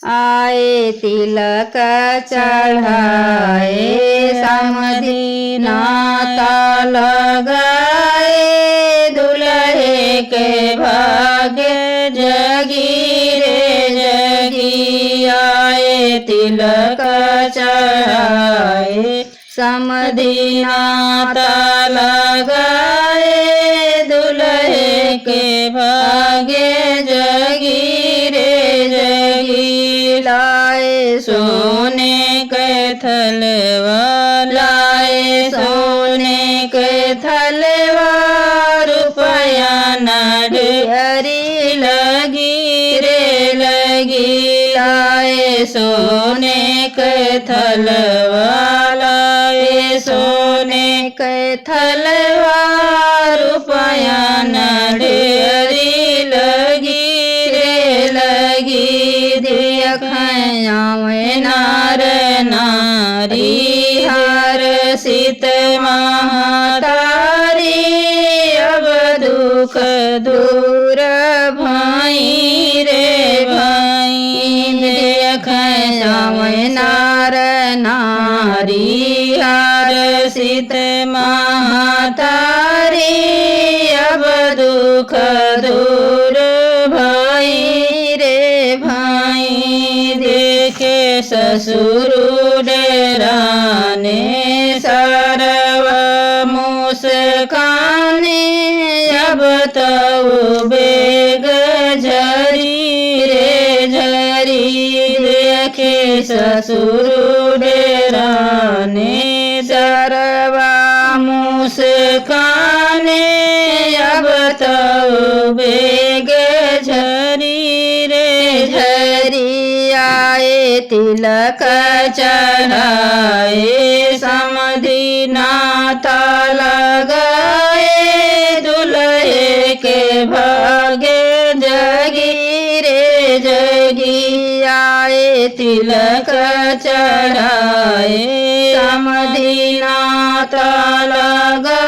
आए तिलक चढ़ाए समधी नाता लगाए दुल्हे के भाग्य जगी रे जगी। आए तिलक चढ़ाए समधी नाता लगाए दुल्हे के भाग्य जगी रे जगी। लाए सोने के थलवा लाए सोने के थलवा रुपया न ढेरी लगी रे लगी। लाए सोने के थलवा लाए सोने के थलवा रुपया न ढेरी लगी रे लगी। देखया में नार नारी हर सीत महातारी अब दुख दूर भाई रे भाई। देखया में नार नारी हर सीत महातारी अब दुख दूर भाई रे भाई। देखे ससुर डेराने सरव मुस्काने अब तो बेग झरी रे झरी। देखे ससुर डेराने सरवा मुस्काने अब तो बेग झरी रे झरी। आए तिलक चढ़ाए समधी नाता लगाए दुल्हे के भाग्य जगी रे जगी। आए तिलक चढ़ाए समधी नाता लगा